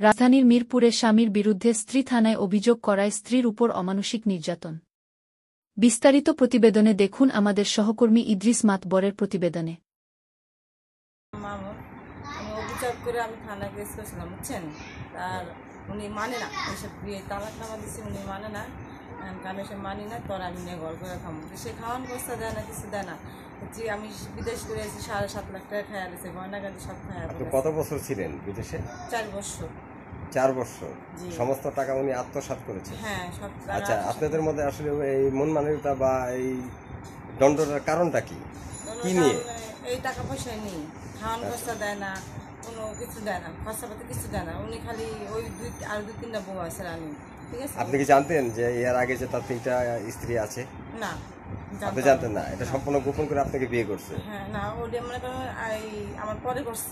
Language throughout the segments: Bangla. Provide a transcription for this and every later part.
রাজধানীর মিরপুরে স্বামীর বিরুদ্ধে স্ত্রী থানায় অভিযোগ করায় স্ত্রীর উপর অমানুষিক নির্যাতন। বিস্তারিত প্রতিবেদনে দেখুন আমাদের সহকর্মী ইদ্রিস মাতবরের প্রতিবেদনে। আমি অভিযোগ করে আমি থানায় কেস করেছিলাম, বুঝছেন। আর উনি মানে না, এইসব বিয়ে তালাকনামা দিচ্ছি, উনি মানে না। কারণ সে মানি না, তোর আমি নিয়ে ঘর করে খাবো। সে খাওয়ান বস্তা দেয় না, কিছু দেয় না। যে আমি বিদেশ করে এসেছি, 7.5 লাখ টাকা খাইয়া দিয়েছে, গয়নাগাটি সব খাইয়া। কত বছর ছিলেন বিদেশে? 4 বছর। 4 বছর। সমস্ত টাকা উনি আত্মসাৎ করেছে? হ্যাঁ, সব। আচ্ছা, আপনাদের মধ্যে আসলে এই মন মানসিকতা বা এই দণ্ডটার কারণটা কি নিয়ে? এই টাকা পয়সা নেই, খাওয়ান বস্তা দেয় না, কোনো কিছু দেয় না, খরচাপাতি কিছু দেয় না। উনি খালি ওই আর 2-3টা বউ আছে রানী, ঠিক আছে। আপনি কি জানতেন যে এর আগে যে তার 3টা স্ত্রী আছে? না, আপনি জানতেন না? এটা সম্পূর্ণ গোপন করে আপনাকে বিয়ে করছে? হ্যাঁ, না, ওটা মনে করেন আমার পরে করছে।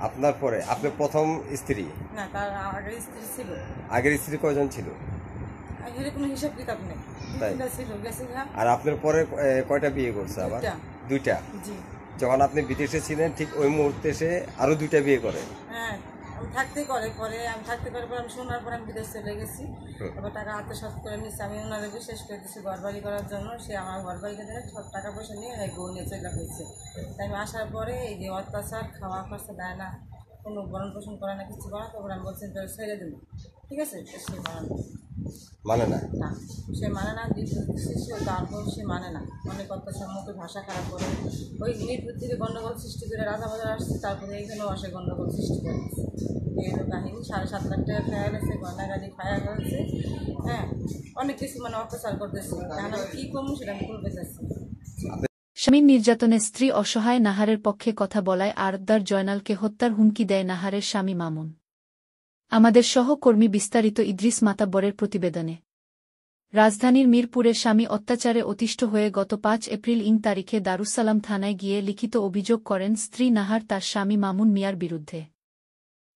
আপনার পরে? আপনার প্রথম স্ত্রী? না, তার আগের স্ত্রী ছিল। আগের স্ত্রী কয়জন ছিল? আগের কোনো হিসাব কিতাব নেই, ছিল গেছে। আর আপনার পরে কয়টা বিয়ে করছে? আবার 2টা। জি। যখন আপনি বিদেশে ছিলেন ঠিক ওই মুহূর্তে সে আরো 2টা বিয়ে করে? হ্যাঁ, আমি থাকতে করে পরে আমি শোনার পর আমি বিদেশ চলে গেছি। তারপর টাকা আত্মসাৎ করে নিচ্ছে। আমি ওনারে বিশেষ করে দিচ্ছি ঘর বাড়ি করার জন্য। সে আমার ঘর বাড়িতে দেয়, সব টাকা পয়সা নিয়ে এই বউ নিয়ে চলে গেছে। তাই আমি আসার পরে এই যে অত্যাচার, খাওয়া খরচা দেয় না, কোনো ভরণ পোষণ করে না, কিছু করে না। তারপর আমি বলছি ছেড়ে দেবো, ঠিক আছে। সে মানে না, না, সে মানে না। তারপর সে মানে না, অনেক অত্যাচার, মুখে ভাষা খারাপ করে ওই মিরপুর থেকে গণ্ডগোল সৃষ্টি করে রাজাবাজার আসছে। তারপরে এইখানেও আসে গণ্ডগোল সৃষ্টি করে এই হলো কাহিনী। 7.5 লাখ টাকা খায়া গেছে, গয়নাগাড়ি খায়া গেছে। হ্যাঁ, অনেক কিছু মানে অত্যাচার করতেছে। এখন আমি কী করবো সেটা আমি বলতে চাচ্ছি। স্বামীর নির্যাতনে স্ত্রী অসহায়, নাহারের পক্ষে কথা বলায় আরতদার জয়নালকে হত্যার হুমকি দেয় নাহারের স্বামী মামুন। আমাদের সহকর্মী বিস্তারিত ইদ্রিস মাতাব্বরের প্রতিবেদনে। রাজধানীর মিরপুরে স্বামী অত্যাচারে অতিষ্ঠ হয়ে গত 5 এপ্রিল তারিখে দারুসালাম থানায় গিয়ে লিখিত অভিযোগ করেন স্ত্রী নাহার তার স্বামী মামুন মিয়ার বিরুদ্ধে।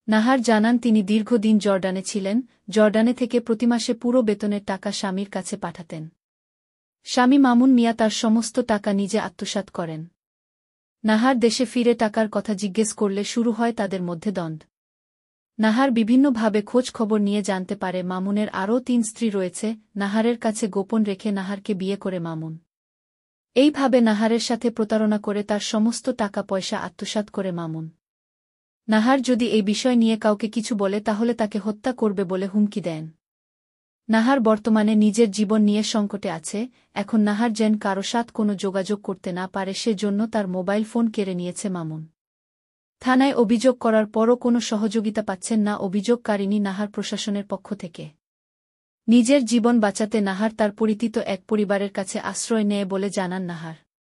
নাহার জানান তিনি দীর্ঘদিন জর্ডানে ছিলেন, জর্ডানে থেকে প্রতিমাসে পুরো বেতনের টাকা স্বামীর কাছে পাঠাতেন। স্বামী মামুন মিয়া তার সমস্ত টাকা নিজে আত্মসাৎ করেন। নাহার দেশে ফিরে টাকার কথা জিজ্ঞেস করলে শুরু হয় তাদের মধ্যে দ্বন্দ্ব। নাহার বিভিন্নভাবে খোঁজ খবর নিয়ে জানতে পারে মামুনের আরও 3 স্ত্রী রয়েছে। নাহারের কাছে গোপন রেখে নাহারকে বিয়ে করে মামুন। এইভাবে নাহারের সাথে প্রতারণা করে তার সমস্ত টাকা পয়সা আত্মসাৎ করে মামুন। নাহার যদি এই বিষয় নিয়ে কাউকে কিছু বলে তাহলে তাকে হত্যা করবে বলে হুমকি দেন। নাহার বর্তমানে নিজের জীবন নিয়ে সংকটে আছে। এখন নাহার যেন কারো সাথে কোনো যোগাযোগ করতে না পারে সেজন্য তার মোবাইল ফোন কেড়ে নিয়েছে মামুন। থানায় অভিযোগ করার পরও কোনো সহযোগিতা পাচ্ছেন না অভিযোগকারিণী নাহার প্রশাসনের পক্ষ থেকে। নিজের জীবন বাঁচাতে নাহার তার পরিচিত এক পরিবারের কাছে আশ্রয় নেয় বলে জানান নাহার।